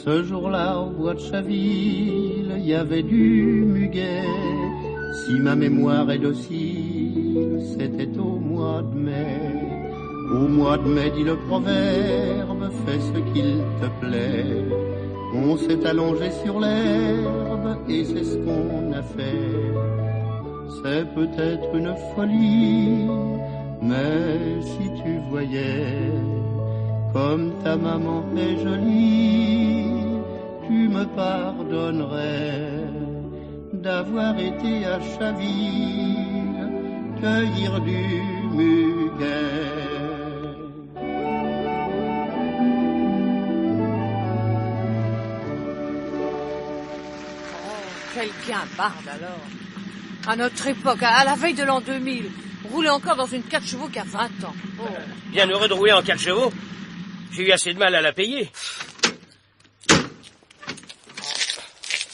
Ce jour-là, au bois de Chaville, il y avait du muguet. Si ma mémoire est docile, c'était au mois de mai. Au mois de mai, dit le proverbe, fais ce qu'il te plaît. On s'est allongé sur l'herbe et c'est ce qu'on a fait. C'est peut-être une folie, mais si tu voyais comme ta maman est jolie, tu me pardonnerais d'avoir été à Chaville cueillir du muguet. Quel guimbarde alors. À notre époque, à la veille de l'an 2000, rouler encore dans une 4 chevaux qu'à 20 ans. Oh. Bien heureux de rouler en 4 chevaux. J'ai eu assez de mal à la payer.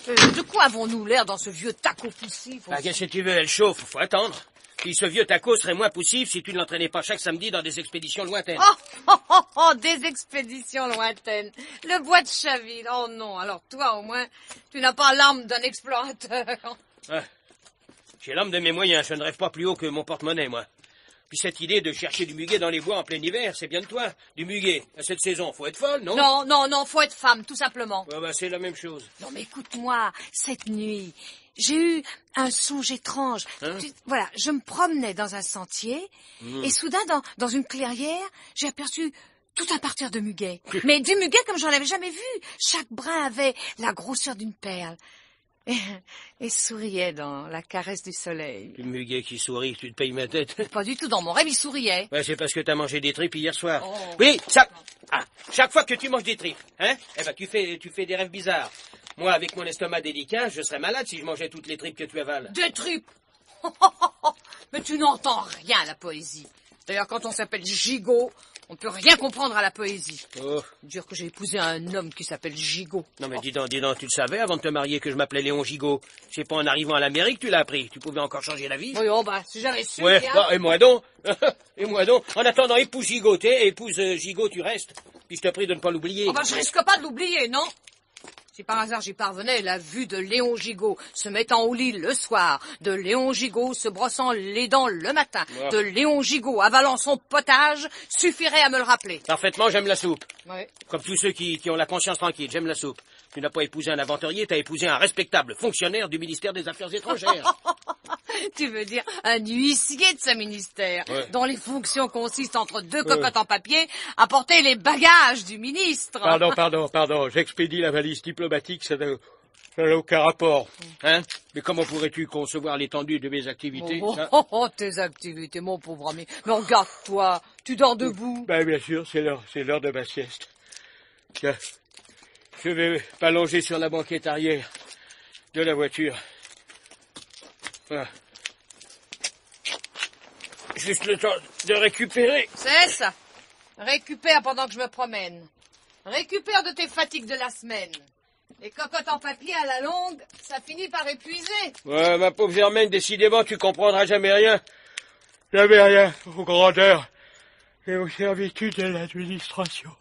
De quoi avons-nous l'air dans ce vieux taco poussif? Qu'est-ce que tu veux, elle chauffe, faut attendre. Puis ce vieux taco serait moins poussif si tu ne l'entraînais pas chaque samedi dans des expéditions lointaines. Des expéditions lointaines. Le bois de Chaville, oh non, alors toi au moins, tu n'as pas l'âme d'un explorateur. Ah, j'ai l'âme de mes moyens, je ne rêve pas plus haut que mon porte-monnaie, moi. Puis cette idée de chercher du muguet dans les bois en plein hiver, c'est bien de toi. Du muguet, à cette saison, faut être folle, non? Non, faut être femme, tout simplement. Ouais, c'est la même chose. Non mais écoute-moi, cette nuit, j'ai eu un songe étrange. Hein? Voilà, je me promenais dans un sentier, et soudain, dans une clairière, j'ai aperçu tout un parterre de muguet. Mais du muguet comme j'en avais jamais vu. Chaque brin avait la grosseur d'une perle. Et souriait dans la caresse du soleil. Le muguet qui sourit, tu te payes ma tête. Pas du tout, dans mon rêve, il souriait. Ouais, c'est parce que t'as mangé des tripes hier soir. Oh. Oui, chaque fois que tu manges des tripes, hein, eh ben, tu fais des rêves bizarres. Moi, avec mon estomac délicat, je serais malade si je mangeais toutes les tripes que tu avales. Des tripes? Mais tu n'entends rien à la poésie. D'ailleurs, quand on s'appelle Gigot, on ne peut rien comprendre à la poésie. Oh. Dire que j'ai épousé un homme qui s'appelle Gigot. Non mais dis donc, tu le savais avant de te marier que je m'appelais Léon Gigot. C'est pas en arrivant à l'Amérique que tu l'as appris. Tu pouvais encore changer la vie. Oui, si j'avais su. Ouais, bien... et moi donc. Et moi donc. En attendant, épouse Gigot, épouse Gigot, tu restes. Puis je te prie de ne pas l'oublier. je risque pas de l'oublier, non? Si par hasard j'y parvenais, la vue de Léon Gigot se mettant au lit le soir, de Léon Gigot se brossant les dents le matin, de Léon Gigot avalant son potage, suffirait à me le rappeler. Parfaitement, j'aime la soupe. Oui. Comme tous ceux qui ont la conscience tranquille, j'aime la soupe. Tu n'as pas épousé un aventurier, tu as épousé un respectable fonctionnaire du ministère des Affaires étrangères. Tu veux dire un huissier de ce ministère, dont les fonctions consistent entre deux cocottes en papier à porter les bagages du ministre. Pardon, j'expédie la valise diplomatique, ça n'a aucun rapport. Hein? Mais comment pourrais-tu concevoir l'étendue de mes activités? Tes activités, mon pauvre ami. Mais regarde-toi, tu dors debout. Ben, bien sûr, c'est l'heure de ma sieste. Je vais m'allonger sur la banquette arrière de la voiture. Voilà. Juste le temps de récupérer. C'est ça. Récupère pendant que je me promène. Récupère de tes fatigues de la semaine. Les cocottes en papier à la longue, ça finit par épuiser. Ouais, ma pauvre Germaine, décidément, tu comprendras jamais rien. Jamais rien aux grandeurs et aux servitudes de l'administration.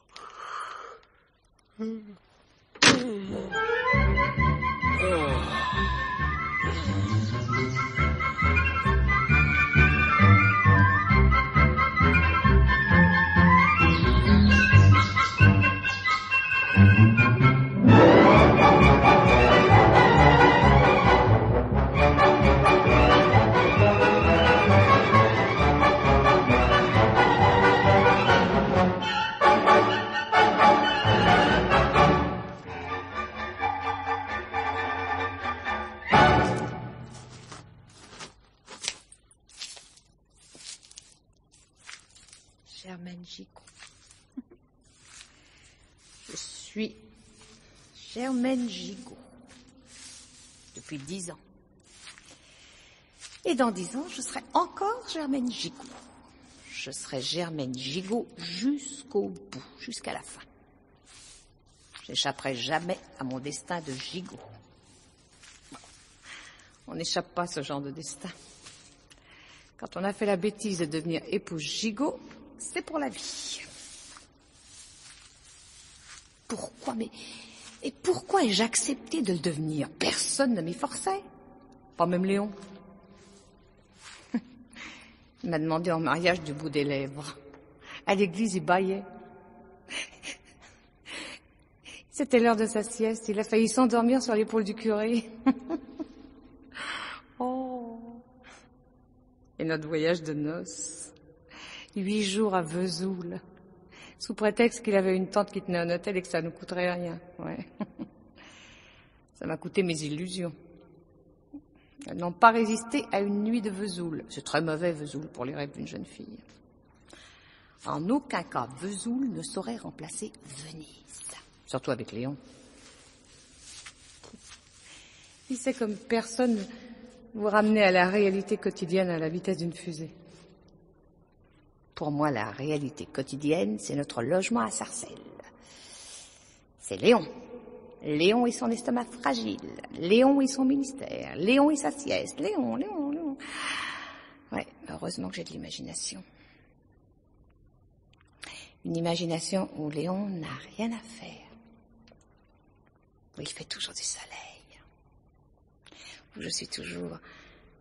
Germaine Gigot. Je suis Germaine Gigot. Depuis 10 ans. Et dans 10 ans, je serai encore Germaine Gigot. Je serai Germaine Gigot jusqu'au bout, jusqu'à la fin. J'échapperai jamais à mon destin de gigot. On n'échappe pas à ce genre de destin. Quand on a fait la bêtise de devenir épouse gigot, c'est pour la vie. Pourquoi? Mais Et pourquoi ai-je accepté de le devenir? Personne ne m'y forçait. Pas même Léon. Il m'a demandé en mariage du bout des lèvres. À l'église, il bâillait. C'était l'heure de sa sieste. Il a failli s'endormir sur l'épaule du curé. Oh. Et notre voyage de noces. 8 jours à Vesoul. Sous prétexte qu'il avait une tante qui tenait un hôtel et que ça ne coûterait rien. Ouais. Ça m'a coûté mes illusions. Elles n'ont pas résisté à une nuit de Vesoul. C'est très mauvais, Vesoul, pour les rêves d'une jeune fille. En aucun cas, Vesoul ne saurait remplacer Venise. Surtout avec Léon. Il sait comme personne vous ramener à la réalité quotidienne à la vitesse d'une fusée. Pour moi, la réalité quotidienne, c'est notre logement à Sarcelles. C'est Léon. Léon et son estomac fragile. Léon et son ministère. Léon et sa sieste. Léon. Ouais, heureusement que j'ai de l'imagination. Une imagination où Léon n'a rien à faire. Où il fait toujours du soleil. Où je suis toujours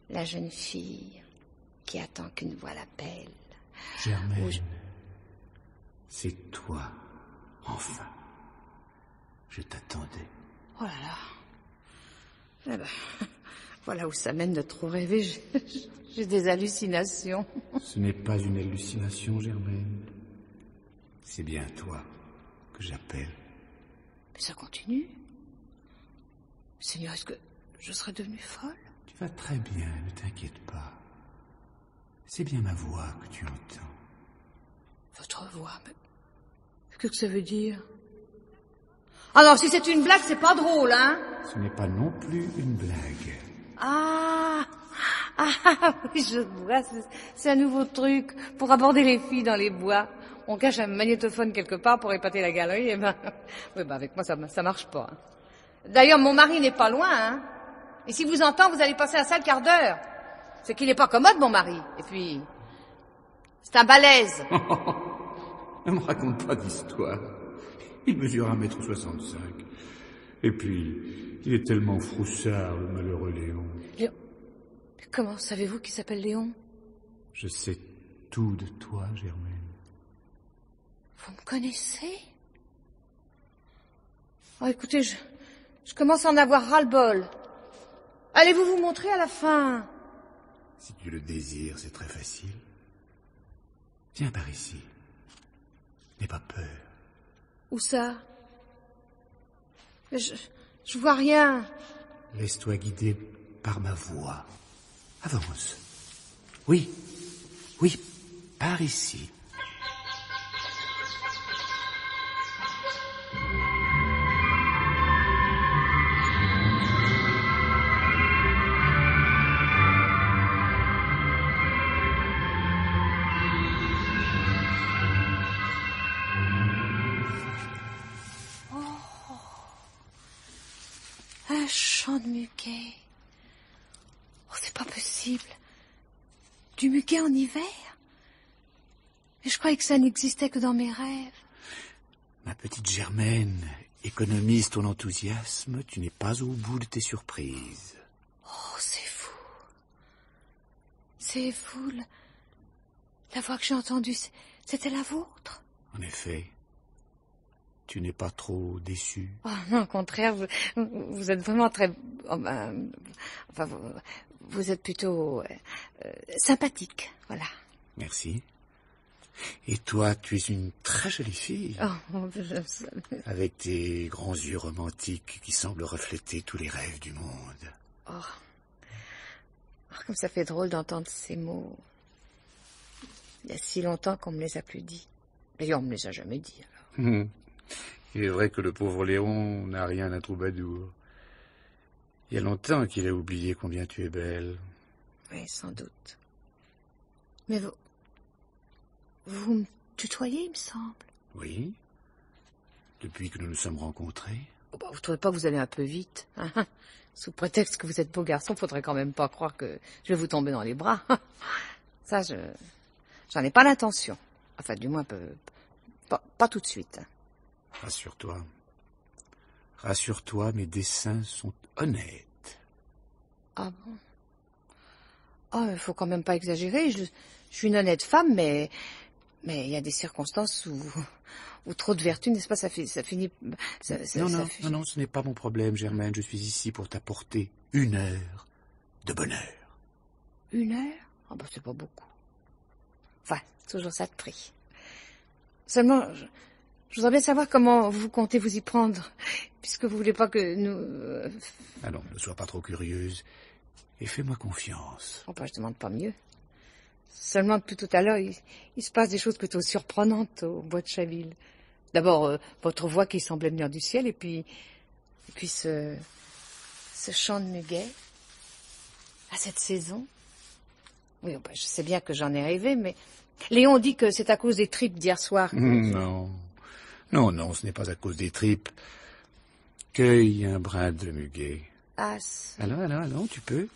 la jeune fille qui attend qu'une voix l'appelle. Germaine, c'est toi, enfin. Je t'attendais. Oh là là. Eh ben, voilà où ça mène de trop rêver. J'ai des hallucinations. Ce n'est pas une hallucination, Germaine. C'est bien toi que j'appelle. Mais ça continue. Seigneur, est-ce que je serais devenue folle? Tu vas très bien, ne t'inquiète pas. C'est bien ma voix que tu entends. Votre voix, mais qu'est-ce que ça veut dire? Ah non, si c'est une blague, c'est pas drôle, hein? Ce n'est pas non plus une blague. Ah, oui, je vois, c'est un nouveau truc pour aborder les filles dans les bois. On cache un magnétophone quelque part pour épater la galerie, et oui, avec moi, ça marche pas. Hein. D'ailleurs, mon mari n'est pas loin, hein. Et si vous entend, vous allez passer un sale quart d'heure. C'est qu'il n'est pas commode, mon mari. Et puis, c'est un balèze. Ne me raconte pas d'histoire. Il mesure 1,65 m. Et puis, il est tellement froussard, le malheureux Léon. Léon? Comment savez-vous qu'il s'appelle Léon? Je sais tout de toi, Germaine. Vous me connaissez? Oh, écoutez, je commence à en avoir ras-le-bol. Allez-vous vous montrer à la fin? Si tu le désires, c'est très facile. Viens par ici. N'aie pas peur. Où ça? Je vois rien. Laisse-toi guider par ma voix. Avance. Oui, par ici. Un champ de muguet. Oh, c'est pas possible. Du muguet en hiver? Et je croyais que ça n'existait que dans mes rêves. Ma petite Germaine, économise ton enthousiasme, tu n'es pas au bout de tes surprises. Oh, c'est vous. C'est vous, la voix que j'ai entendue, c'était la vôtre? En effet. Tu n'es pas trop déçu? Oh non, au contraire, vous êtes vraiment très... enfin, vous êtes plutôt sympathique, voilà. Merci. Et toi, tu es une très jolie fille. Oh, avec tes grands yeux romantiques qui semblent refléter tous les rêves du monde. Oh, comme ça fait drôle d'entendre ces mots. Il y a si longtemps qu'on me les a plus dit. D'ailleurs, on me les a jamais dit, alors. Il est vrai que le pauvre Léon n'a rien d'un troubadour. Il y a longtemps qu'il a oublié combien tu es belle. Oui, sans doute. Mais vous me tutoyez, il me semble. Oui. Depuis que nous nous sommes rencontrés. Oh, bah, vous trouvez pas que vous allez un peu vite, hein? Sous prétexte que vous êtes beau garçon, faudrait quand même pas croire que je vais vous tomber dans les bras. Ça, j'en ai pas l'intention. Enfin, du moins, pas tout de suite. Rassure-toi. Rassure-toi, mes dessins sont honnêtes. Ah bon? Ah, il faut quand même pas exagérer. Je suis une honnête femme, mais il y a des circonstances où trop de vertu, n'est-ce pas, ça finit... Non, ce n'est pas mon problème, Germaine. Je suis ici pour t'apporter 1 heure de bonheur. 1 heure? Ah bah c'est pas beaucoup. Enfin, toujours ça de prix. Seulement, je voudrais bien savoir comment vous comptez vous y prendre, puisque vous voulez pas que nous... Allons, ne sois pas trop curieuse et fais-moi confiance. Oh bah je demande pas mieux. Seulement depuis tout à l'heure, il se passe des choses plutôt surprenantes au bois de Chaville. D'abord, votre voix qui semblait venir du ciel, et puis ce chant de muguet, à cette saison. Oui, bah, je sais bien que j'en ai rêvé, mais Léon dit que c'est à cause des tripes d'hier soir. Non, ce n'est pas à cause des tripes. Cueille un brin de muguet. Ah, Allons, tu peux.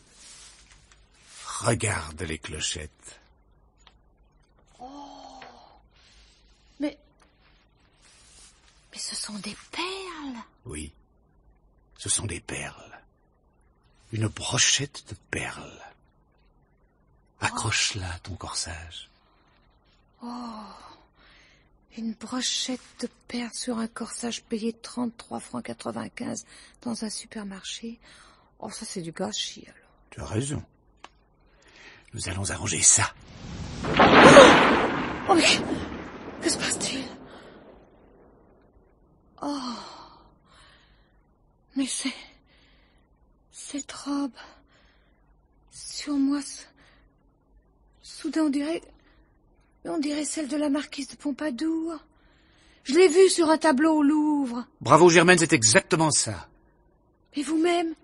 Regarde les clochettes. Mais ce sont des perles. Oui, ce sont des perles. Une brochette de perles. Accroche-la à ton corsage. Une brochette de perles sur un corsage payé 33 francs 95 dans un supermarché. Oh, ça c'est du gâchis alors. Tu as raison. Nous allons arranger ça. Oh mais que se passe-t-il? Oh, mais cette robe sur moi, soudain on dirait celle de la marquise de Pompadour. Je l'ai vue sur un tableau au Louvre. Bravo Germaine, c'est exactement ça. Et vous-même?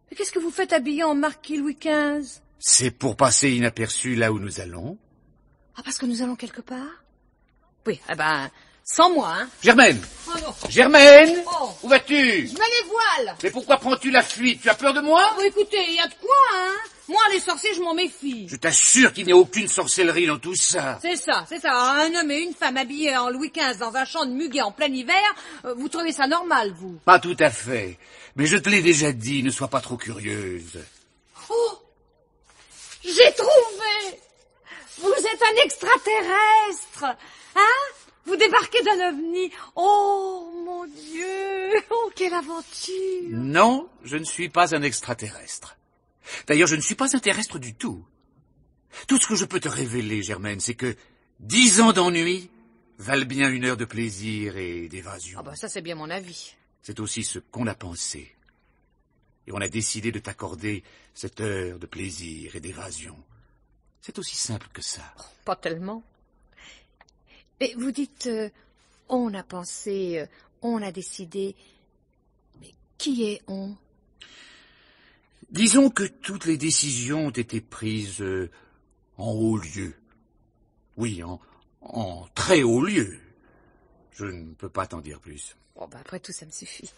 Mais qu'est-ce que vous faites habillé en marquis Louis XV? C'est pour passer inaperçu là où nous allons. Ah, parce que nous allons quelque part? Oui, eh ben, sans moi, hein. Germaine! Oh non. Germaine! Oh. Où vas-tu? Je mets les voiles. Mais pourquoi prends-tu la fuite? Tu as peur de moi? Oh, écoutez, il y a de quoi, hein. Moi, les sorciers, je m'en méfie. Je t'assure qu'il n'y a aucune sorcellerie dans tout ça. C'est ça. Un homme et une femme habillés en Louis XV dans un champ de muguet en plein hiver, vous trouvez ça normal, vous? Pas tout à fait. Mais je te l'ai déjà dit, ne sois pas trop curieuse. Oh! J'ai trouvé! Vous êtes un extraterrestre! Hein? Vous débarquez d'un ovni. Oh, mon Dieu! Oh, quelle aventure! Non, je ne suis pas un extraterrestre. D'ailleurs, je ne suis pas un terrestre du tout. Tout ce que je peux te révéler, Germaine, c'est que 10 ans d'ennui valent bien 1 heure de plaisir et d'évasion. Ah bah ça, c'est bien mon avis. C'est aussi ce qu'on a pensé. Et on a décidé de t'accorder cette heure de plaisir et d'évasion. C'est aussi simple que ça. Oh, pas tellement. Et vous dites, on a pensé, on a décidé. Mais qui est on? Disons que toutes les décisions ont été prises en haut lieu. Oui, en très haut lieu. Je ne peux pas t'en dire plus. Bon, bah après tout, ça me suffit.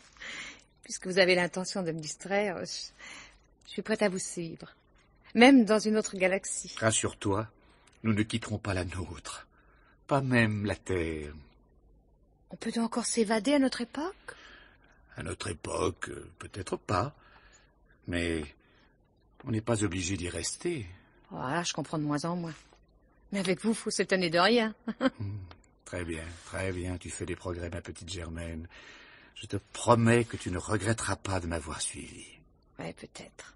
Puisque vous avez l'intention de me distraire, je suis prête à vous suivre. Même dans une autre galaxie. Rassure-toi, nous ne quitterons pas la nôtre. Pas même la Terre. On peut donc encore s'évader à notre époque? À notre époque, peut-être pas. Mais on n'est pas obligé d'y rester. Voilà, je comprends de moins en moins. Mais avec vous, faut s'étonner de rien. Très bien, tu fais des progrès, ma petite Germaine. Je te promets que tu ne regretteras pas de m'avoir suivi. Ouais, peut-être.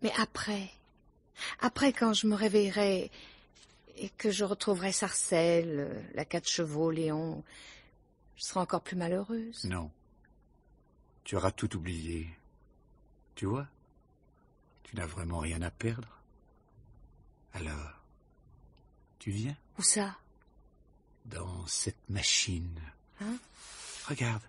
Mais après quand je me réveillerai et que je retrouverai Sarcelles, la 4 chevaux, Léon, je serai encore plus malheureuse. Non. Tu auras tout oublié. Tu vois, tu n'as vraiment rien à perdre. Alors, tu viens? Où ça? Dans cette machine. Hein? Regarde.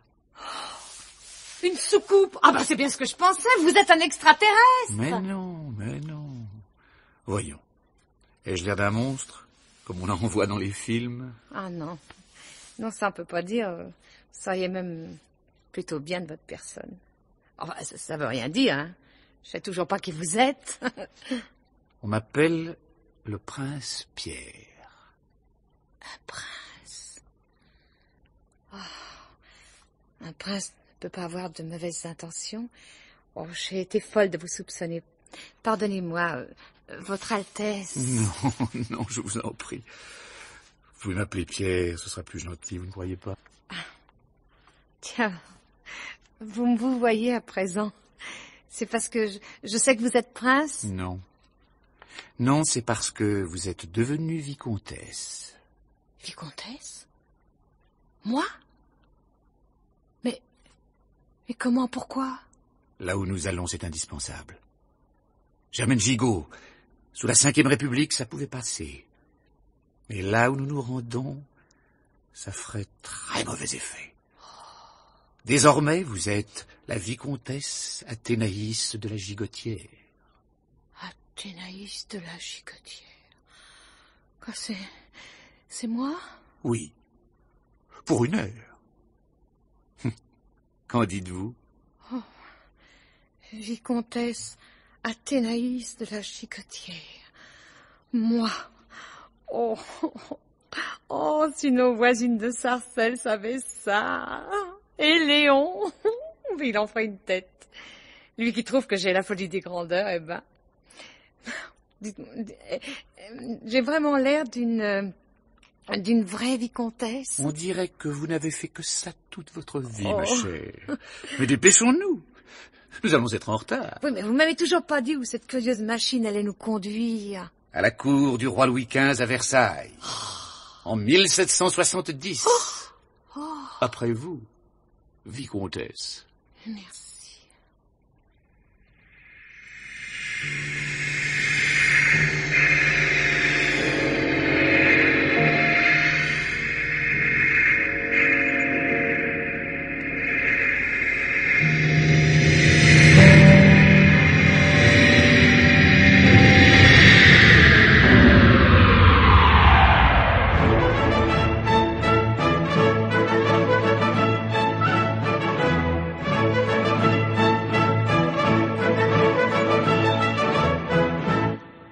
Une soucoupe! Ah bah c'est bien ce que je pensais, vous êtes un extraterrestre! Mais non. Voyons. Ai-je l'air d'un monstre, comme on en voit dans les films? Ah non. Non, ça on peut pas dire. Vous seriez même plutôt bien de votre personne. Enfin, ça veut rien dire, hein. Je sais toujours pas qui vous êtes. On m'appelle le prince Pierre. Un prince. Oh. Un prince ne peut pas avoir de mauvaises intentions. Oh, j'ai été folle de vous soupçonner. Pardonnez-moi, Votre Altesse. Non, non, je vous en prie. Vous pouvez m'appeler Pierre, ce sera plus gentil, vous ne croyez pas? Tiens, vous voyez à présent. C'est parce que je sais que vous êtes prince? Non. Non, c'est parce que vous êtes devenue vicomtesse. Vicomtesse? Moi? Mais comment, pourquoi? Là où nous allons, c'est indispensable. Germaine Gigot, sous la Ve République, ça pouvait passer. Mais là où nous nous rendons, ça ferait très mauvais effet. Désormais, vous êtes la vicomtesse Athénaïs de la Gigotière. Athénaïs de la Gigotière. Quoi, c'est moi? Oui. Pour une heure. Qu'en dites-vous? Oh, vicomtesse Athénaïs de la Gigotière. Moi. Oh, si nos voisines de Sarcelles savaient ça. Et Léon, il en ferait une tête. Lui qui trouve que j'ai la folie des grandeurs, eh ben... J'ai vraiment l'air d'une vraie vicomtesse. On dirait que vous n'avez fait que ça toute votre vie, ma chère. Mais dépêchons-nous. Nous allons être en retard. Oui, mais vous m'avez toujours pas dit où cette curieuse machine allait nous conduire. À la cour du roi Louis XV à Versailles. En 1770. Après vous, vicomtesse. Merci.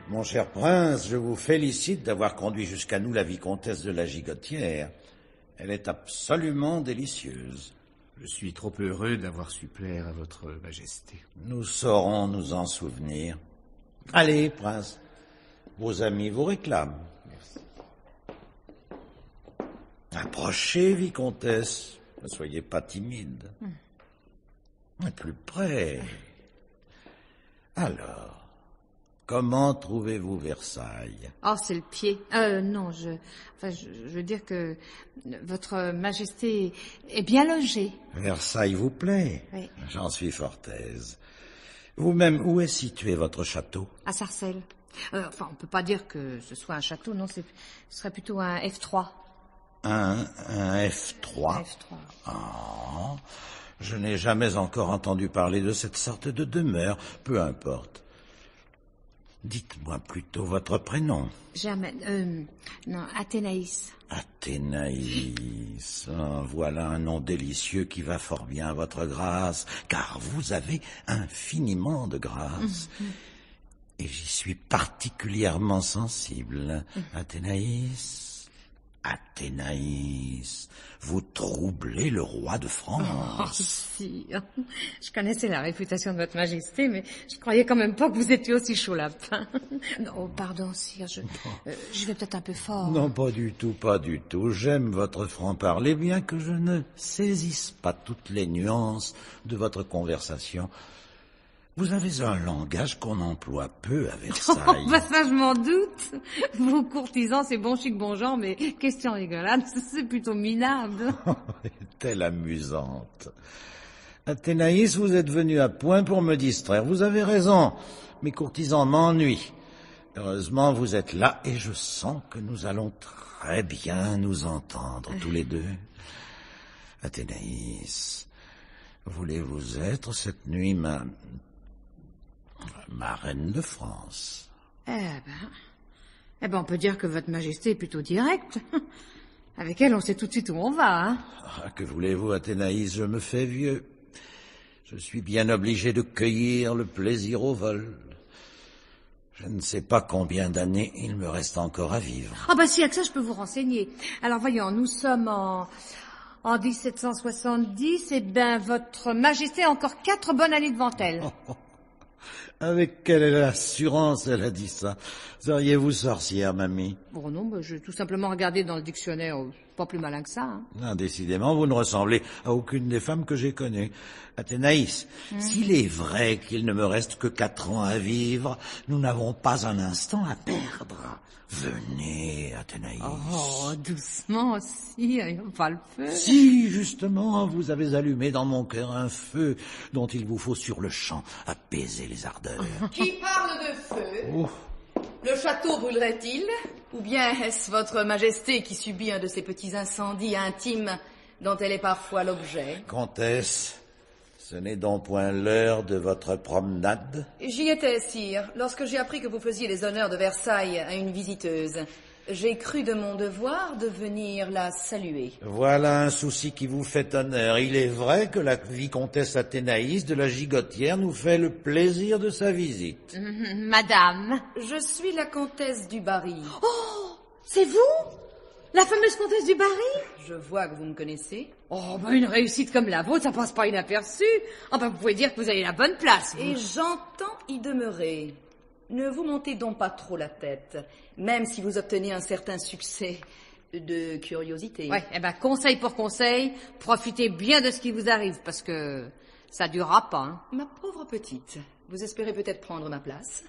Mon cher prince, je vous félicite d'avoir conduit jusqu'à nous la vicomtesse de la Gigotière. Elle est absolument délicieuse. Je suis trop heureux d'avoir su plaire à votre majesté. Nous saurons nous en souvenir. Allez, prince, vos amis vous réclament. Merci. Approchez, vicomtesse. Ne soyez pas timide. Plus près. Alors... Comment trouvez-vous Versailles? Oh, c'est le pied. Non, je veux dire que votre majesté est bien logée. Versailles vous plaît? Oui. J'en suis fort aise. Vous-même, où est situé votre château? À Sarcelles. On peut pas dire que ce soit un château, non, ce serait plutôt un F3. Un F3? F3. Ah, je n'ai jamais encore entendu parler de cette sorte de demeure. Peu importe. Dites-moi plutôt votre prénom. Germaine, non, Athénaïs. Athénaïs. Ah, voilà un nom délicieux qui va fort bien à votre grâce, car vous avez infiniment de grâce. Et j'y suis particulièrement sensible. Athénaïs. Athénaïs, vous troublez le roi de France. Sire, je connaissais la réputation de votre majesté, mais je croyais quand même pas que vous étiez aussi chaud lapin. Non, pardon, sire, je vais peut-être un peu fort. Non, pas du tout, pas du tout. J'aime votre franc-parler, bien que je ne saisisse pas toutes les nuances de votre conversation. Vous avez un langage qu'on emploie peu à Versailles. Oh, ça, je m'en doute. Vos courtisans, c'est bon chic, bon genre, mais question rigolade, c'est plutôt minable. Est-elle amusante. Athénaïs, vous êtes venu à point pour me distraire. Vous avez raison. Mes courtisans m'ennuient. Heureusement, vous êtes là et je sens que nous allons très bien nous entendre tous les deux. Athénaïs, voulez-vous être cette nuit ma reine de France? Eh ben, on peut dire que votre majesté est plutôt directe. Avec elle, on sait tout de suite où on va, hein. Ah, que voulez-vous, Athénaïs, je me fais vieux. Je suis bien obligé de cueillir le plaisir au vol. Je ne sais pas combien d'années il me reste encore à vivre. Ah bah si, avec ça, je peux vous renseigner. Alors voyons, nous sommes en En 1770, eh ben, votre majesté a encore 4 bonnes années devant elle. Avec quelle assurance elle a dit ça? Seriez-vous sorcière, mamie? Bon, non, j'ai tout simplement regardé dans le dictionnaire. Pas plus malin que ça, hein. Ah, décidément, vous ne ressemblez à aucune des femmes que j'ai connues. Athénaïs, s'il est vrai qu'il ne me reste que 4 ans à vivre, nous n'avons pas un instant à perdre. Venez, Athénaïs. Oh, doucement aussi, il n'y a pas le feu. Si, justement, vous avez allumé dans mon cœur un feu dont il vous faut sur le champ apaiser les ardeurs. Qui parle de feu? Oh. Le château brûlerait-il? Ou bien est-ce votre majesté qui subit un de ces petits incendies intimes dont elle est parfois l'objet? Comtesse, ce n'est donc point l'heure de votre promenade? J'y étais, sire, lorsque j'ai appris que vous faisiez les honneurs de Versailles à une visiteuse. J'ai cru de mon devoir de venir la saluer. Voilà un souci qui vous fait honneur. Il est vrai que la vicomtesse Athénaïs de la Gigotière nous fait le plaisir de sa visite. Madame. Je suis la comtesse du Barry. Oh, c'est vous? La fameuse comtesse du Barry? Je vois que vous me connaissez. Oh, ben une réussite comme la vôtre, ça passe pas inaperçu. Ah ben vous pouvez dire que vous avez la bonne place. Et j'entends y demeurer. Ne vous montez donc pas trop la tête, même si vous obtenez un certain succès de curiosité. Ouais, eh ben conseil pour conseil, profitez bien de ce qui vous arrive, parce que ça durera pas, hein. Ma pauvre petite, vous espérez peut-être prendre ma place?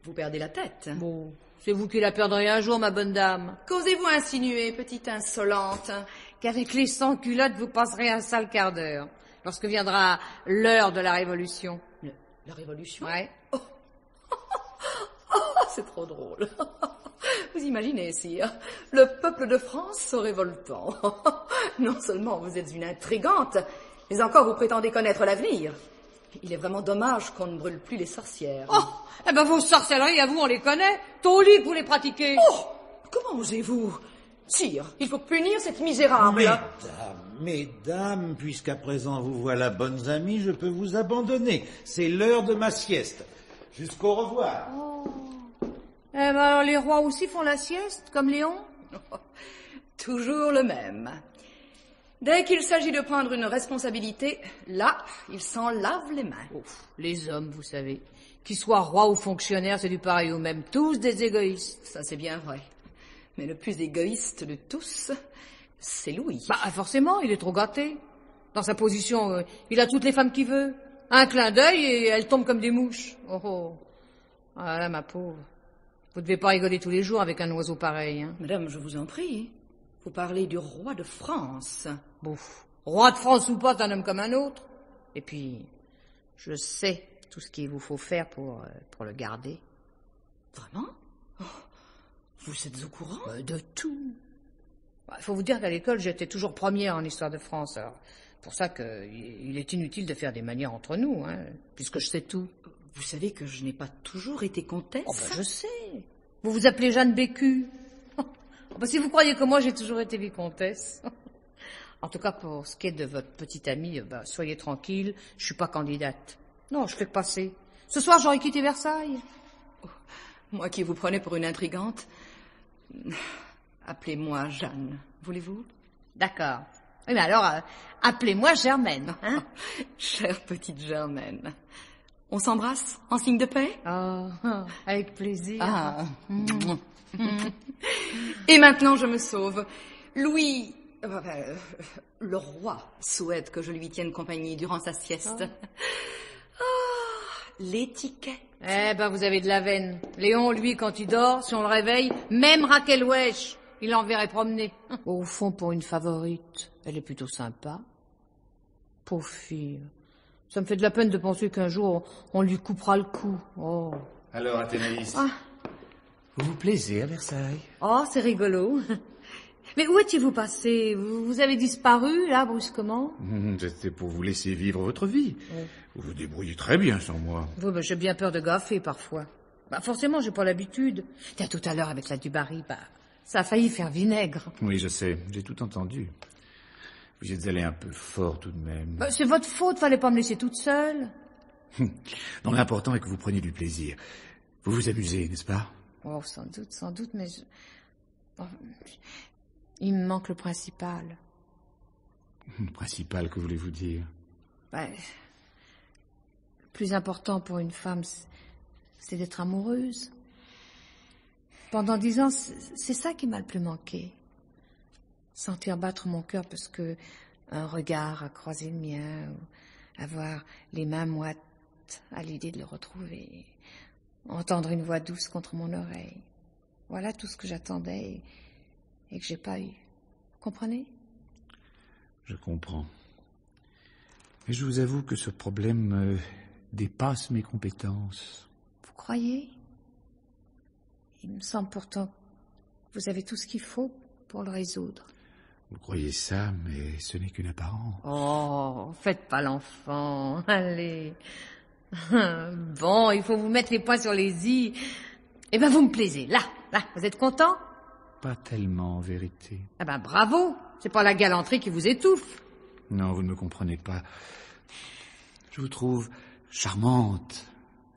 Vous perdez la tête. Bon, c'est vous qui la perdrez un jour, ma bonne dame. Qu'osez-vous insinuer, petite insolente? Qu'avec les sans-culottes, vous passerez un sale quart d'heure, lorsque viendra l'heure de la Révolution. La Révolution? Ouais. C'est trop drôle. Vous imaginez, sire, le peuple de France se révoltant. Non seulement vous êtes une intrigante, mais encore vous prétendez connaître l'avenir. Il est vraiment dommage qu'on ne brûle plus les sorcières. Oh, eh ben vos sorcelleries, à vous, on les connaît. Tôt au lit que vous les pratiquez. Oh, comment osez-vous? Sire, il faut punir cette misérable. Mesdames, puisqu'à présent vous voilà bonnes amies, je peux vous abandonner. C'est l'heure de ma sieste. Jusqu'au revoir. Eh ben alors les rois aussi font la sieste, comme Léon? Toujours le même. Dès qu'il s'agit de prendre une responsabilité, là, il s'en lave les mains. Ouf, les hommes, vous savez, qu'ils soient rois ou fonctionnaires, c'est du pareil au même. Tous des égoïstes. Ça, c'est bien vrai. Mais le plus égoïste de tous, c'est Louis. Bah, forcément, il est trop gâté. Dans sa position, il a toutes les femmes qu'il veut. Un clin d'œil et elles tombent comme des mouches. Oh, oh. Ah là, ma pauvre. Vous devez pas rigoler tous les jours avec un oiseau pareil, hein. Madame, je vous en prie. Vous parlez du roi de France. Bouf. Roi de France ou pas, c'est un homme comme un autre. Et puis, je sais tout ce qu'il vous faut faire pour le garder. Vraiment? Oh, vous êtes au courant? De tout. Il faut vous dire qu'à l'école, j'étais toujours première en histoire de France. Alors, pour ça qu'il est inutile de faire des manières entre nous, hein, puisque je sais tout. Vous savez que je n'ai pas toujours été comtesse? Oh ben je sais. Vous vous appelez Jeanne Bécu. Ben, si vous croyez que moi j'ai toujours été vicomtesse. En tout cas, pour ce qui est de votre petite amie, ben, soyez tranquille, je suis pas candidate. Non, je fais que passer. Ce soir, j'aurais quitté Versailles. Oh, moi qui vous prenais pour une intrigante, appelez-moi Jeanne, voulez-vous? D'accord. Oui, mais alors, appelez-moi Germaine. Hein? Chère petite Germaine. On s'embrasse en signe de paix? Oh, avec plaisir. Ah. Et maintenant, je me sauve. Louis, le roi, souhaite que je lui tienne compagnie durant sa sieste. L'étiquette. Eh ben, vous avez de la veine. Léon, lui, quand il dort, si on le réveille, même Raquel Wesh, il l'enverrait promener. Au fond, pour une favorite, elle est plutôt sympa. Pauvre fille. Ça me fait de la peine de penser qu'un jour, on lui coupera le cou. Oh. Alors, Athénaïs, vous vous plaisez à Versailles? Oh, c'est rigolo. Mais où étiez-vous passé? Vous avez disparu, là, brusquement? C'était pour vous laisser vivre votre vie. Vous vous débrouillez très bien sans moi. Oui, ben, j'ai bien peur de gaffer, parfois. Bah, forcément, j'ai pas l'habitude. Tiens, tout à l'heure, avec la Dubarry, ça a failli faire vinaigre. Oui, je sais, j'ai tout entendu. Vous êtes allé un peu fort tout de même. Bah, c'est votre faute, fallait pas me laisser toute seule. Non, l'important est que vous preniez du plaisir. Vous vous amusez, n'est-ce pas? Oh, sans doute, mais il me manque le principal. Le principal, que voulez-vous dire? Le plus important pour une femme, c'est d'être amoureuse. Pendant 10 ans, c'est ça qui m'a le plus manqué. Sentir battre mon cœur parce que un regard a croisé le mien, ou avoir les mains moites à l'idée de le retrouver, entendre une voix douce contre mon oreille. Voilà tout ce que j'attendais et que j'ai pas eu. Vous comprenez? Je comprends. Mais je vous avoue que ce problème dépasse mes compétences. Vous croyez? Il me semble pourtant que vous avez tout ce qu'il faut pour le résoudre. Vous croyez ça, mais ce n'est qu'une apparence. Oh, faites pas l'enfant, allez. Bon, il faut vous mettre les points sur les i. Eh ben, vous me plaisez. Là, vous êtes content? Pas tellement, en vérité. Ah ben, bravo. C'est pas la galanterie qui vous étouffe. Non, vous ne me comprenez pas. Je vous trouve charmante,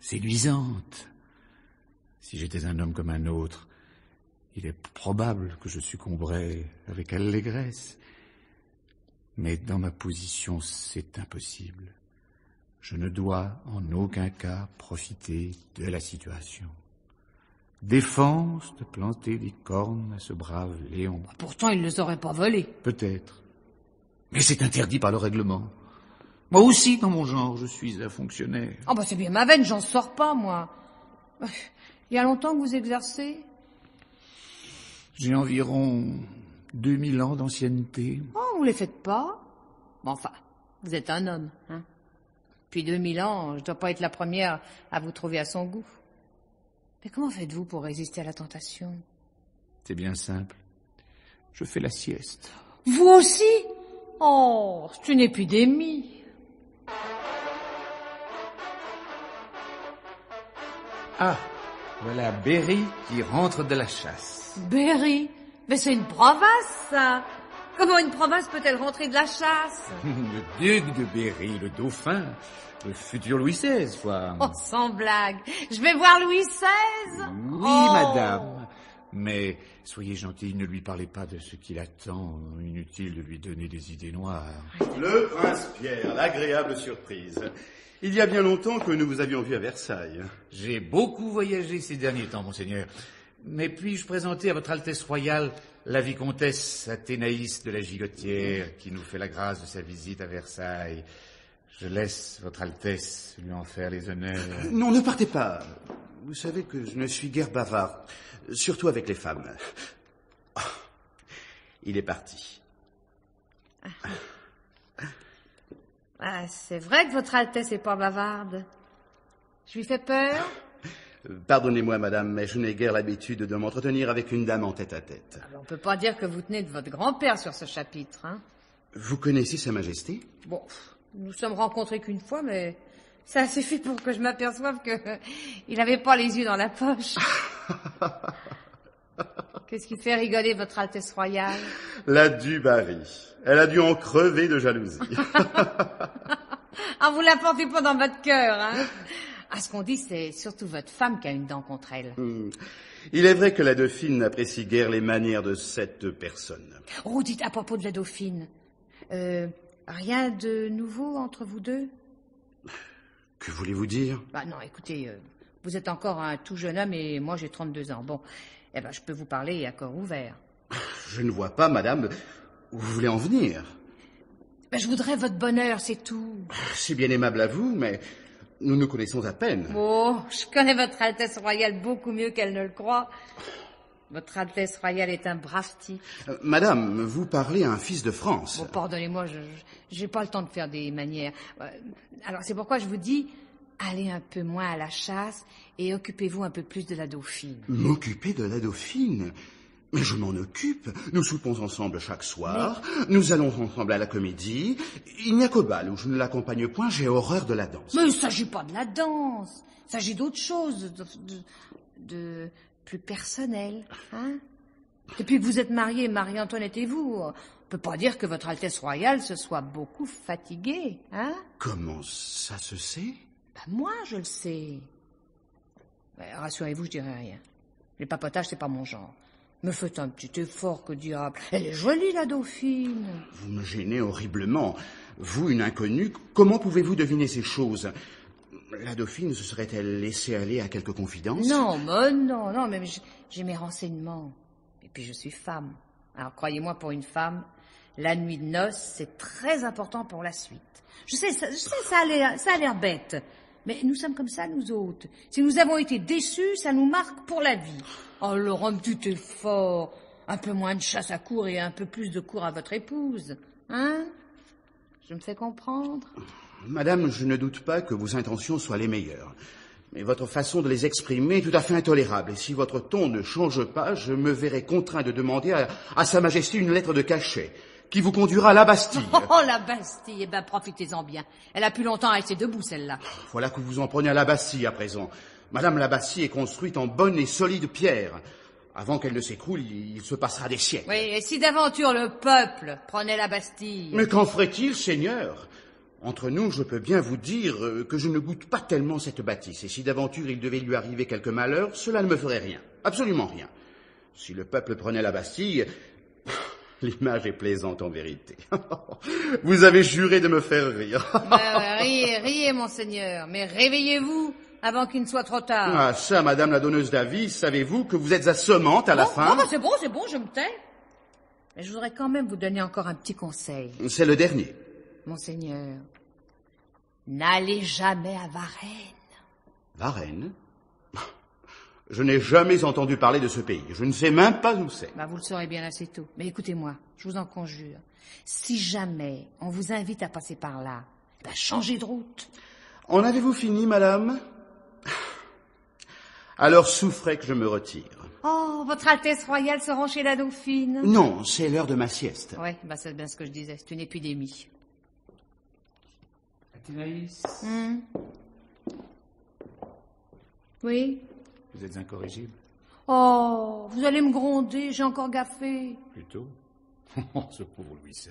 séduisante. Si j'étais un homme comme un autre, il est probable que je succomberais avec allégresse. Mais dans ma position, c'est impossible. Je ne dois en aucun cas profiter de la situation. Défense de planter des cornes à ce brave Léon. Pourtant, il ne les aurait pas volés. Peut-être. Mais c'est interdit par le règlement. Moi aussi, dans mon genre, je suis un fonctionnaire. Ah c'est bien ma veine, j'en sors pas, moi. Il y a longtemps que vous exercez? J'ai environ 2000 ans d'ancienneté. Oh, vous les faites pas? Bon, enfin, vous êtes un homme, hein. Depuis 2000 ans, je dois pas être la première à vous trouver à son goût. Mais comment faites-vous pour résister à la tentation? C'est bien simple. Je fais la sieste. Vous aussi? Oh, c'est une épidémie. Ah, voilà Berry qui rentre de la chasse. Berry? Mais c'est une province, ça. Comment une province peut-elle rentrer de la chasse? Le duc de Berry, le dauphin, le futur Louis XVI, quoi. Oh, sans blague. Je vais voir Louis XVI? Oui, madame. Mais soyez gentille, ne lui parlez pas de ce qu'il attend. Inutile de lui donner des idées noires. Le prince Pierre, l'agréable surprise. Il y a bien longtemps que nous vous avions vu à Versailles. J'ai beaucoup voyagé ces derniers temps, monseigneur. Mais puis-je présenter à votre Altesse royale la vicomtesse Athénaïs de la Gigotière, qui nous fait la grâce de sa visite à Versailles. Je laisse votre Altesse lui en faire les honneurs. Non, ne partez pas. Vous savez que je ne suis guère bavard, surtout avec les femmes. Oh, il est parti. C'est vrai que votre Altesse est pas bavarde. Je lui fais peur? Pardonnez-moi, madame, mais je n'ai guère l'habitude de m'entretenir avec une dame en tête-à-tête. Alors, on peut pas dire que vous tenez de votre grand-père sur ce chapitre, hein? Vous connaissez Sa Majesté? Bon, nous sommes rencontrés qu'une fois, mais ça suffit pour que je m'aperçoive que il n'avait pas les yeux dans la poche. Qu'est-ce qui fait rigoler votre Altesse royale? La du Barry. Elle a dû en crever de jalousie. Ah, vous la portez pas dans votre cœur, hein? Ah, ce qu'on dit, c'est surtout votre femme qui a une dent contre elle. Il est vrai que la dauphine n'apprécie guère les manières de cette personne. Oh, dites à propos de la dauphine. Rien de nouveau entre vous deux? Que voulez-vous dire? Non, écoutez, vous êtes encore un tout jeune homme et moi j'ai 32 ans. Bon, je peux vous parler à corps ouvert. Je ne vois pas, madame, où vous voulez en venir. Je voudrais votre bonheur, c'est tout. C'est bien aimable à vous, mais nous nous connaissons à peine. Oh, je connais votre Altesse royale beaucoup mieux qu'elle ne le croit. Votre Altesse royale est un brave type. Madame, vous parlez à un fils de France. Bon, pardonnez-moi, j'ai pas le temps de faire des manières. Alors, c'est pourquoi je vous dis, allez un peu moins à la chasse et occupez-vous un peu plus de la dauphine. M'occuper de la dauphine? Mais je m'en occupe. Nous soupons ensemble chaque soir. Nous allons ensemble à la comédie. Il n'y a qu'au bal où je ne l'accompagne point. J'ai horreur de la danse. Mais il ne s'agit pas de la danse. Il s'agit d'autre chose, de plus personnel, hein? Depuis que vous êtes mariés, Marie-Antoinette et vous, on peut pas dire que votre Altesse royale se soit beaucoup fatiguée, hein? Comment ça se sait? Moi, je le sais. Rassurez-vous, je dirai rien. Les papotages, c'est pas mon genre. Me faites un petit effort, que diable. Elle est jolie, la Dauphine. Vous me gênez horriblement. Vous, une inconnue, comment pouvez-vous deviner ces choses? La Dauphine se serait-elle laissée aller à quelques confidences? Non, mais j'ai mes renseignements. Et puis je suis femme. Alors croyez-moi, pour une femme, la nuit de noces, c'est très important pour la suite. Je sais, ça a l'air bête. Mais nous sommes comme ça, nous autres. Si nous avons été déçus, ça nous marque pour la vie. Alors, un petit effort. Un peu moins de chasse à cour et un peu plus de cour à votre épouse. Hein? Je me fais comprendre? Madame, je ne doute pas que vos intentions soient les meilleures. Mais votre façon de les exprimer est tout à fait intolérable. Et si votre ton ne change pas, je me verrai contraint de demander à Sa Majesté une lettre de cachet qui vous conduira à la Bastille. Oh, la Bastille, eh ben, profitez-en bien. Elle a plus longtemps à rester debout, celle-là. Voilà que vous en prenez à la Bastille à présent. Madame, la Bastille est construite en bonne et solide pierre. Avant qu'elle ne s'écroule, il se passera des siècles. Oui, et si d'aventure le peuple prenait la Bastille? Mais qu'en ferait-il, Seigneur? Entre nous, je peux bien vous dire que je ne goûte pas tellement cette bâtisse. Et si d'aventure il devait lui arriver quelque malheur, cela ne me ferait rien. Absolument rien. Si le peuple prenait la Bastille... L'image est plaisante en vérité. Vous avez juré de me faire rire. Riez, monseigneur, mais réveillez-vous avant qu'il ne soit trop tard. Ah, ça, madame la donneuse d'avis, savez-vous que vous êtes assommante à la fin? C'est bon, je me tais. Mais je voudrais quand même vous donner encore un petit conseil. C'est le dernier. Monseigneur, n'allez jamais à Varennes. Varennes? Je n'ai jamais entendu parler de ce pays. Je ne sais même pas où c'est. Vous le saurez bien assez tôt. Mais écoutez-moi, je vous en conjure. Si jamais on vous invite à passer par là, changez de route. En avez-vous fini, madame? Alors souffrez que je me retire. Oh, votre Altesse royale se rend chez la Dauphine? Non, c'est l'heure de ma sieste. Oui, c'est bien ce que je disais. C'est une épidémie. Athénaïs? Oui? Vous êtes incorrigible? Oh, vous allez me gronder, j'ai encore gaffé. Plutôt. Ce pauvre Louis XVI.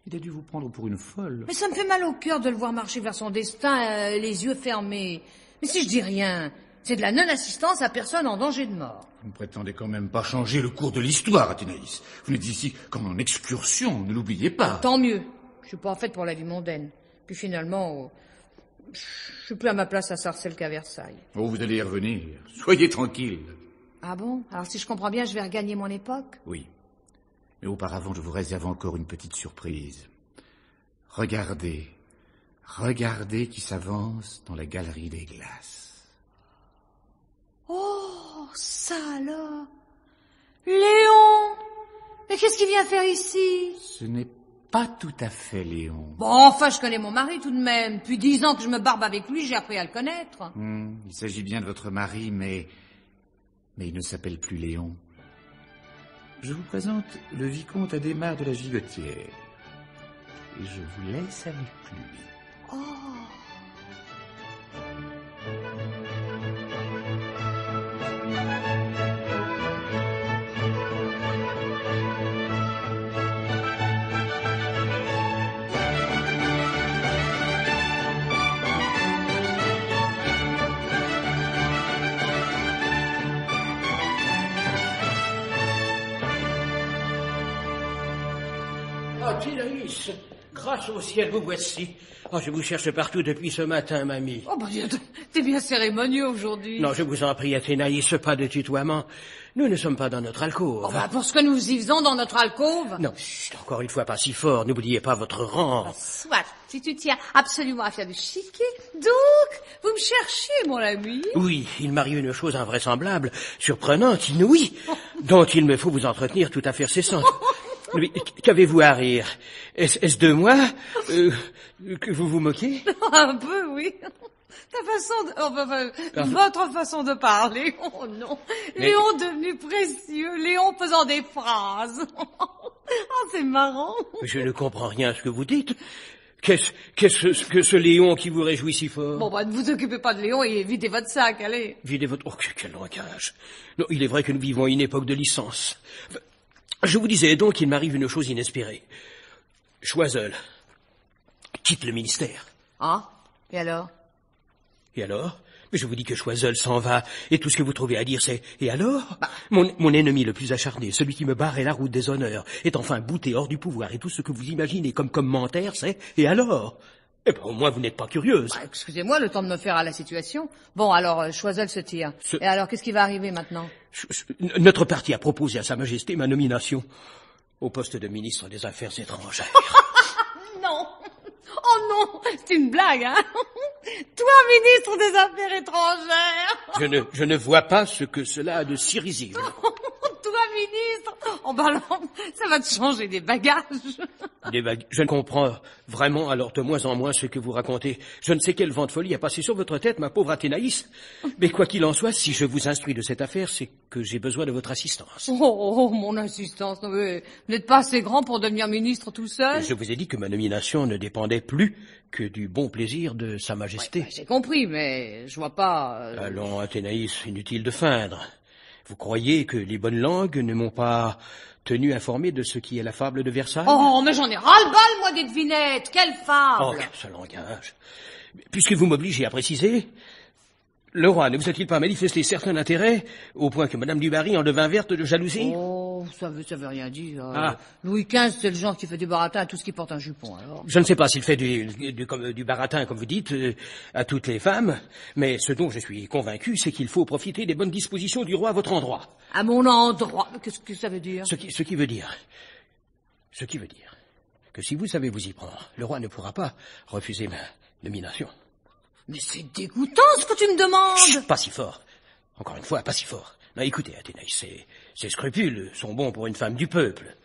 Il a dû vous prendre pour une folle. Mais ça me fait mal au cœur de le voir marcher vers son destin, les yeux fermés. Mais si je dis rien, c'est de la non-assistance à personne en danger de mort. Vous ne prétendez quand même pas changer le cours de l'histoire, Athénaïs. Vous n'êtes ici qu'en excursion, ne l'oubliez pas. Tant mieux. Je suis pas en fait pour la vie mondaine. Puis finalement... je suis plus à ma place à Sarcelles qu'à Versailles. Oh, vous allez y revenir. Soyez tranquille. Ah bon? Alors si je comprends bien, je vais regagner mon époque? Oui. Mais auparavant, je vous réserve encore une petite surprise. Regardez qui s'avance dans la galerie des glaces. Oh, ça alors! Léon! Mais qu'est-ce qu'il vient faire ici? Ce n'est pas tout à fait Léon. Bon, enfin, je connais mon mari tout de même. Depuis 10 ans que je me barbe avec lui, j'ai appris à le connaître. Il s'agit bien de votre mari, mais il ne s'appelle plus Léon. Je vous présente le vicomte Adhémar de la Gigotière. Et je vous laisse avec lui. Oh! Athénaïs, grâce au ciel, vous voici. Oh, je vous cherche partout depuis ce matin, mamie. Oh, Dieu, t'es bien cérémonieux aujourd'hui. Non, je vous en prie, Athénaïs, pas de tutoiement. Nous ne sommes pas dans notre alcôve. Oh, pour ce que nous y faisons dans notre alcôve. Non, chut, encore une fois, pas si fort. N'oubliez pas votre rang. Soit, si tu tiens absolument à faire du chiquet, donc, vous me cherchez, mon ami. Oui, il m'arrive une chose invraisemblable, surprenante, inouïe, dont il me faut vous entretenir tout à fait cessante. Mais qu'avez-vous à rire? Est-ce de moi que vous vous moquez? Un peu, oui. Votre façon de parler. Oh non. Mais... Léon devenu précieux. Léon faisant des phrases. Oh, c'est marrant. Je ne comprends rien à ce que vous dites. Qu'est-ce que ce Léon qui vous réjouit si fort? Bon, ne vous occupez pas de Léon et videz votre sac, allez. Videz votre... Oh, quel langage. Non, il est vrai que nous vivons une époque de licence. Je vous disais donc qu'il m'arrive une chose inespérée. Choiseul quitte le ministère. Ah, et alors? Et alors? Je vous dis que Choiseul s'en va, et tout ce que vous trouvez à dire, c'est « Et alors ?» Mon ennemi le plus acharné, celui qui me barrait la route des honneurs, est enfin bouté hors du pouvoir, et tout ce que vous imaginez comme commentaire, c'est « Et alors ?» Eh ben, au moins, vous n'êtes pas curieuse. Excusez-moi, le temps de me faire à la situation. Bon, alors, Choiseul se tire. Et alors, qu'est-ce qui va arriver maintenant? Notre parti a proposé à Sa Majesté ma nomination au poste de ministre des Affaires étrangères. Non. Oh non, c'est une blague, hein? Toi, ministre des Affaires étrangères. Je ne vois pas ce que cela a de si risible. Toi, ministre. Oh ben alors, ça va te changer des bagages. Je ne comprends vraiment alors de moins en moins ce que vous racontez. Je ne sais quel vent de folie a passé sur votre tête, ma pauvre Athénaïs. Mais quoi qu'il en soit, si je vous instruis de cette affaire, c'est que j'ai besoin de votre assistance. Oh, mon assistance. Non, mais vous n'êtes pas assez grand pour devenir ministre tout seul. Je vous ai dit que ma nomination ne dépendait plus que du bon plaisir de Sa Majesté. Ouais, j'ai compris, mais je vois pas... Allons, Athénaïs, inutile de feindre. Vous croyez que les bonnes langues ne m'ont pas tenu informé de ce qui est la fable de Versailles? Oh, mais j'en ai ras-le-bol, moi, des devinettes. Quelle fable! Oh, ce langage. Puisque vous m'obligez à préciser, le roi ne vous a-t-il pas manifesté certain intérêt, au point que Madame du Barry en devint verte de jalousie? Oh, ça veut rien dire. Louis XV, c'est le genre qui fait du baratin à tout ce qui porte un jupon, alors. Je ne sais pas s'il fait du baratin, comme vous dites, à toutes les femmes, mais ce dont je suis convaincu, c'est qu'il faut profiter des bonnes dispositions du roi à votre endroit. À mon endroit? Qu'est-ce que ça veut dire? Ce qui veut dire que si vous savez vous y prendre, le roi ne pourra pas refuser ma nomination. Mais c'est dégoûtant ce que tu me demandes. Chut, pas si fort. Encore une fois, pas si fort. Non, écoutez, Athénaïs, ces scrupules sont bons pour une femme du peuple.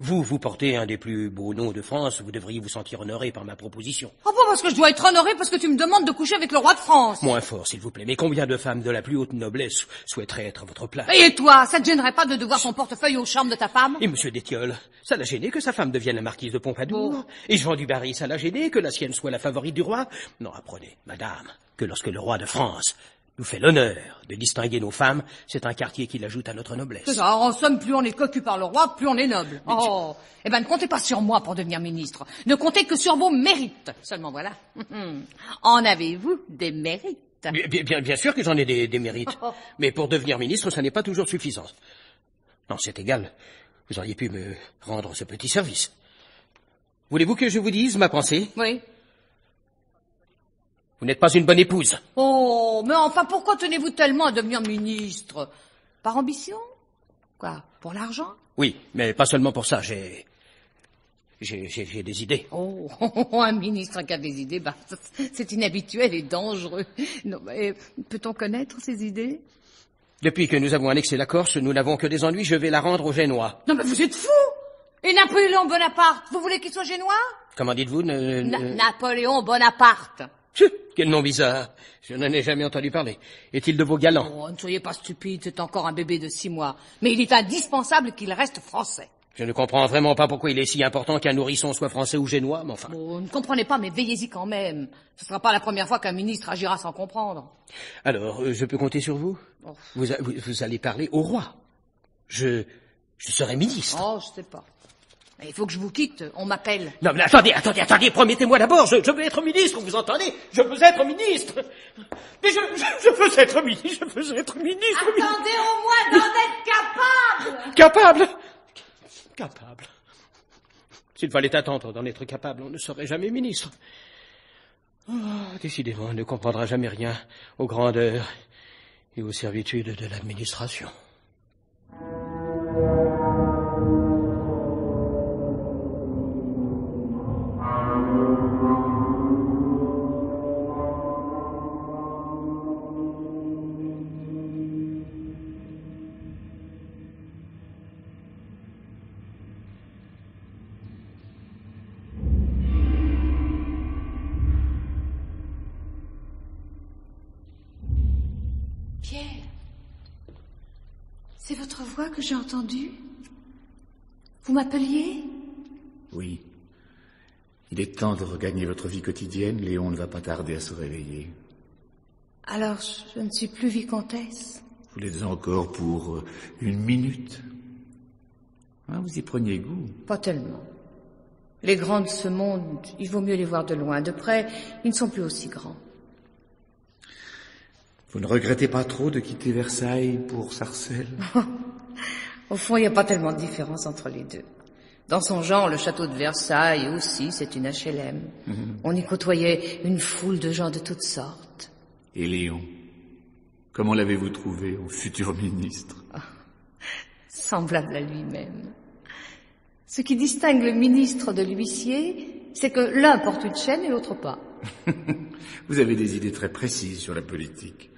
Vous portez un des plus beaux noms de France, vous devriez vous sentir honoré par ma proposition. Oh, pas parce que je dois être honoré parce que tu me demandes de coucher avec le roi de France. Moins fort, s'il vous plaît. Mais combien de femmes de la plus haute noblesse souhaiteraient être à votre place? Et toi, ça te gênerait pas de devoir ton portefeuille aux chambres de ta femme? Et Monsieur d'Étiole, ça l'a gêné que sa femme devienne la marquise de Pompadour? Et Jean du Barry, ça l'a gêné que la sienne soit la favorite du roi? Non, apprenez, madame, que lorsque le roi de France nous fait l'honneur de distinguer nos femmes, c'est un quartier qui l'ajoute à notre noblesse. C'est ça, en somme, plus on est cocu par le roi, plus on est noble. Oh, eh ben ne comptez pas sur moi pour devenir ministre. Ne comptez que sur vos mérites. Seulement voilà. En avez-vous des mérites? Bien sûr que j'en ai des mérites. Mais pour devenir ministre, ça n'est pas toujours suffisant. Non, c'est égal. Vous auriez pu me rendre ce petit service. Voulez-vous que je vous dise ma pensée? Oui. Vous n'êtes pas une bonne épouse. Oh, mais enfin, pourquoi tenez-vous tellement à devenir ministre? Par ambition? Quoi? Pour l'argent? Oui, mais pas seulement pour ça. J'ai des idées. Oh, un ministre qui a des idées, bah, c'est inhabituel et dangereux. Non, mais peut-on connaître ces idées? Depuis que nous avons annexé la Corse, nous n'avons que des ennuis. Je vais la rendre aux Génois. Non, mais vous êtes fou! Et Napoléon Bonaparte, vous voulez qu'il soit génois? Comment dites-vous? Napoléon Bonaparte. Quel nom bizarre. Je n'en ai jamais entendu parler. Est-il de vos galants? Oh, ne soyez pas stupide, c'est encore un bébé de 6 mois. Mais il est indispensable qu'il reste français. Je ne comprends vraiment pas pourquoi il est si important qu'un nourrisson soit français ou génois, mais enfin... Oh, ne comprenez pas, mais veillez-y quand même. Ce ne sera pas la première fois qu'un ministre agira sans comprendre. Alors, je peux compter sur vous? Oh. Vous allez parler au roi. Je serai ministre. Oh, je sais pas. Il faut que je vous quitte, on m'appelle. Non, mais attendez, promettez-moi d'abord, je veux être ministre, vous entendez? Je veux être ministre. Mais je veux être ministre, Attendez au moins d'en être capable. Capable. S'il fallait attendre d'en être capable, on ne serait jamais ministre. Oh, décidément, on ne comprendra jamais rien aux grandeurs et aux servitudes de l'administration. Pierre, c'est votre voix que j'ai entendue? Vous m'appeliez? Oui. Il est temps de regagner votre vie quotidienne. Léon ne va pas tarder à se réveiller. Alors, je ne suis plus vicomtesse. Vous l'êtes encore pour 1 minute. Ah, vous y preniez goût. Pas tellement. Les grands de ce monde, il vaut mieux les voir de loin. De près, ils ne sont plus aussi grands. Vous ne regrettez pas trop de quitter Versailles pour Sarcelles? Au fond, il n'y a pas tellement de différence entre les deux. Dans son genre, le château de Versailles aussi, c'est une HLM. On y côtoyait une foule de gens de toutes sortes. Et Léon, comment l'avez-vous trouvé en futur ministre? Semblable à lui-même. Ce qui distingue le ministre de l'huissier, c'est que l'un porte une chaîne et l'autre pas. Vous avez des idées très précises sur la politique.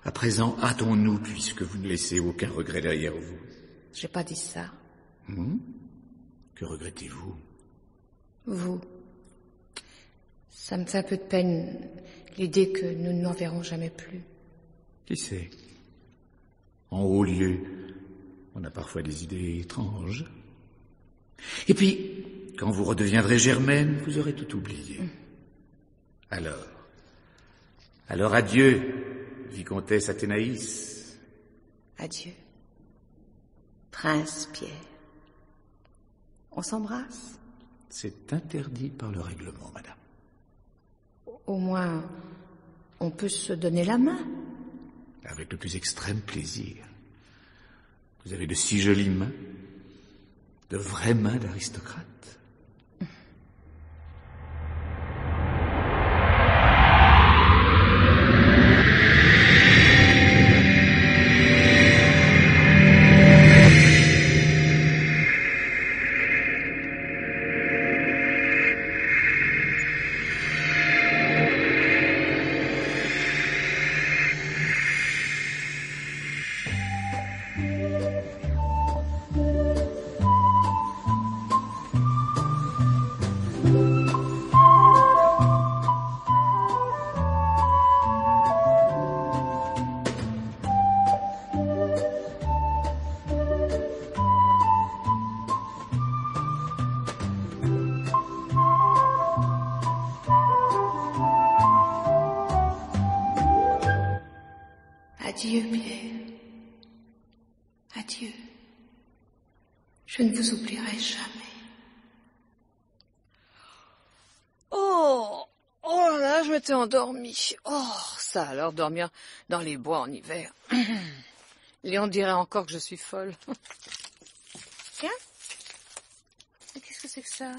À présent, hâtons-nous, puisque vous ne laissez aucun regret derrière vous. J'ai pas dit ça. Que regrettez-vous? Vous. Ça me fait un peu de peine, l'idée que nous n'en verrons jamais plus. Qui sait? En haut lieu, on a parfois des idées étranges. Et puis, quand vous redeviendrez Germaine, vous aurez tout oublié. Alors adieu, vicomtesse Athénaïs. Adieu. Prince Pierre. On s'embrasse? C'est interdit par le règlement, madame. Au moins, on peut se donner la main. Avec le plus extrême plaisir. Vous avez de si jolies mains. De vraies mains d'aristocrate. Adieu, Pierre. Adieu. Je ne vous oublierai jamais. Oh là, je m'étais endormie. Oh, ça alors, dormir dans les bois en hiver. Léon dirait encore que je suis folle. Tiens. Qu'est-ce que c'est que ça?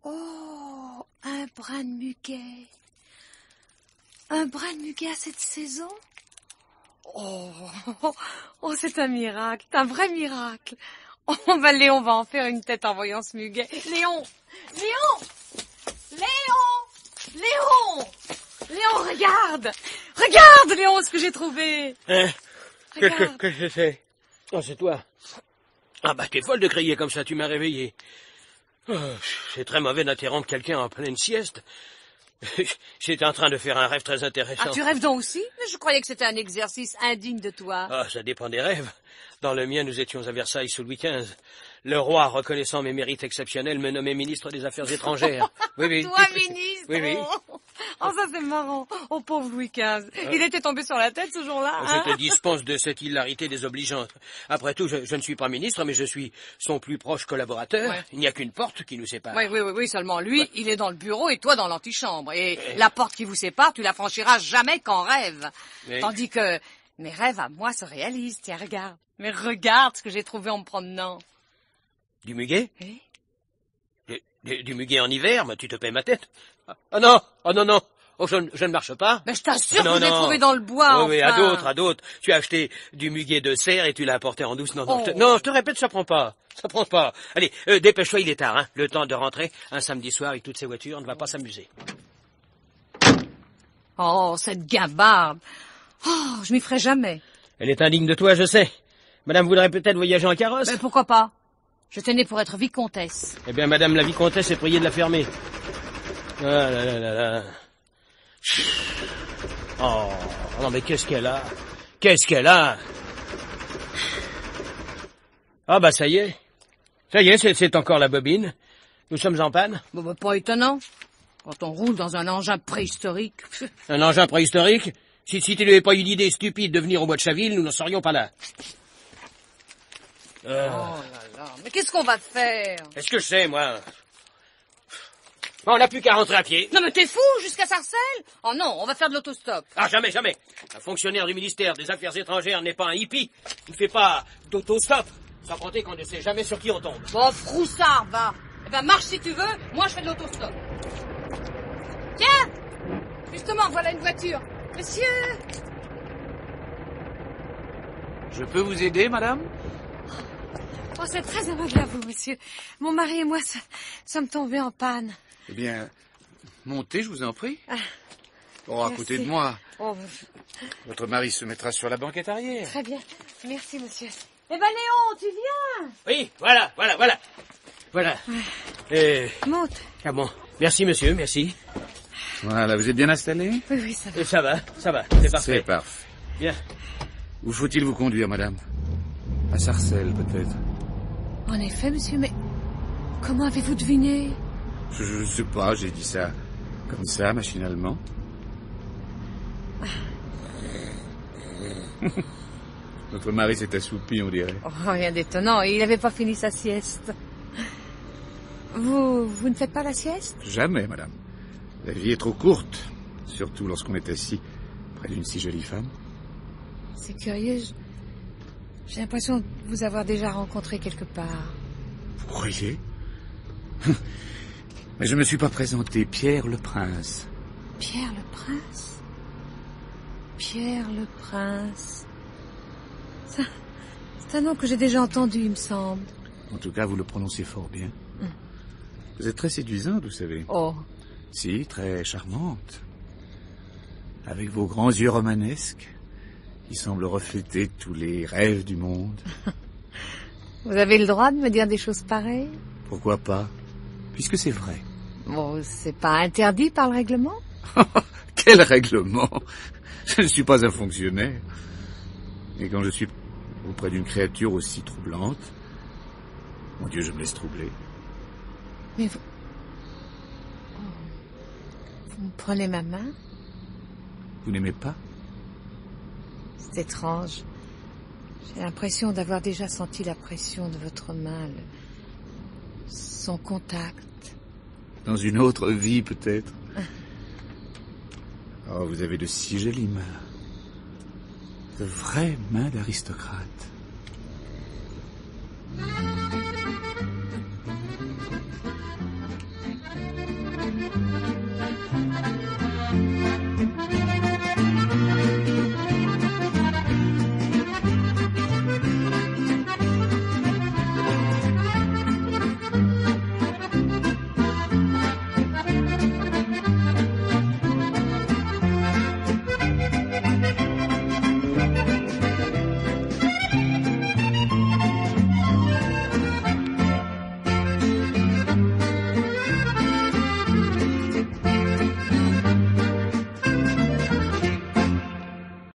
Oh, un brin de muguet. Un brin de muguet à cette saison? Oh, c'est un miracle, un vrai miracle. Oh, Léon va en faire une tête en voyant ce muguet. Léon, regarde! Regarde, Léon, ce que j'ai trouvé! Qu'est-ce que c'est? Oh, c'est toi. Ah bah, t'es folle de crier comme ça, tu m'as réveillé. Oh, c'est très mauvais d'interrompre quelqu'un en pleine sieste. J'étais en train de faire un rêve très intéressant. Ah, tu rêves donc aussi? Mais je croyais que c'était un exercice indigne de toi. Ah, ça dépend des rêves. Dans le mien, nous étions à Versailles sous Louis XV. Le roi, reconnaissant mes mérites exceptionnels, me nommait ministre des Affaires étrangères. Oui. Toi, ministre? Oui. Oh, ça c'est marrant. Oh, pauvre Louis XV. Il était tombé sur la tête ce jour-là. Je te dispense de cette hilarité désobligeante. Après tout, je ne suis pas ministre, mais je suis son plus proche collaborateur. Ouais. Il n'y a qu'une porte qui nous sépare. Oui, seulement lui, il est dans le bureau et toi dans l'antichambre. Et la porte qui vous sépare, tu la franchiras jamais qu'en rêve. Oui. Tandis que mes rêves à moi se réalisent. Tiens, regarde. Mais regarde ce que j'ai trouvé en me promenant. Du muguet? Oui. Du muguet en hiver? Mais tu te paies ma tête. Oh non. Oh, je ne marche pas. Mais je t'assure que je l'ai trouvé dans le bois, Oui, à d'autres. Tu as acheté du muguet de serre et tu l'as apporté en douce. Non, je te répète, ça prend pas. Allez, dépêche-toi, il est tard, hein. Le temps de rentrer. Un samedi soir avec toutes ces voitures, on ne va pas s'amuser. Oh, cette gabarde. Oh, je m'y ferai jamais. Elle est indigne de toi, je sais. Madame voudrait peut-être voyager en carrosse? Mais pourquoi pas? Je tenais pour être vicomtesse. Eh bien, madame la vicomtesse est priée de la fermer. Ah là. Oh, non mais qu'est-ce qu'elle a? Ah bah ça y est, c'est encore la bobine. Nous sommes en panne. Bon, bah, pas étonnant. Quand on roule dans un engin préhistorique. Un engin préhistorique? Si tu n'avais pas eu l'idée stupide de venir au bois de Chaville, nous n'en serions pas là. Oh là là, mais qu'est-ce qu'on va faire? Est-ce que je sais, moi? On n'a plus qu'à rentrer à pied. Non mais t'es fou, jusqu'à Sarcelles? Oh non, on va faire de l'autostop. Ah, jamais, jamais. Un fonctionnaire du ministère des Affaires étrangères n'est pas un hippie. Il ne fait pas d'autostop. Sans compter qu'on ne sait jamais sur qui on tombe. Bon, froussard, va. Eh ben, marche si tu veux, moi je fais de l'autostop. Tiens! Justement, voilà une voiture. Monsieur! Je peux vous aider, madame? Oh, c'est très aimable à vous, monsieur. Mon mari et moi sommes tombés en panne. Eh bien, montez, je vous en prie. Oh, à merci. côté de moi. Oh, Votre mari se mettra sur la banquette arrière. très bien. Merci, monsieur. Eh ben, Léon, tu viens? Oui, voilà. Voilà. Monte. Ah bon. Merci, monsieur, merci. Voilà, vous êtes bien installé? Oui, ça va. Ça va. C'est parfait. C'est parfait. Bien. Où faut-il vous conduire, madame? À Sarcelles, peut-être. En effet, monsieur, mais comment avez-vous deviné? Je ne sais pas, j'ai dit ça comme ça, machinalement. Votre mari s'est assoupi, on dirait. Oh, rien d'étonnant, il n'avait pas fini sa sieste. Vous ne faites pas la sieste? Jamais, madame. La vie est trop courte, surtout lorsqu'on est assis près d'une si jolie femme. C'est curieux, j'ai l'impression de vous avoir déjà rencontré quelque part. Vous croyez? Mais je ne me suis pas présenté, Pierre le Prince. Pierre le Prince? Pierre le Prince. C'est un nom que j'ai déjà entendu, il me semble. En tout cas, vous le prononcez fort bien. Vous êtes très séduisante, vous savez. Oh, Si, très charmante. Avec vos grands yeux romanesques, qui semblent refléter tous les rêves du monde. vous avez le droit de me dire des choses pareilles? Pourquoi pas? Puisque c'est vrai. Bon, c'est pas interdit par le règlement? Quel règlement? Je ne suis pas un fonctionnaire. Et quand je suis auprès d'une créature aussi troublante, mon Dieu, je me laisse troubler. Mais vous... Oh. Vous me prenez ma main? Vous n'aimez pas? C'est étrange. J'ai l'impression d'avoir déjà senti la pression de votre main, son contact. Dans une autre vie, peut-être. Oh, vous avez de si jolies mains. De vraies mains d'aristocrate.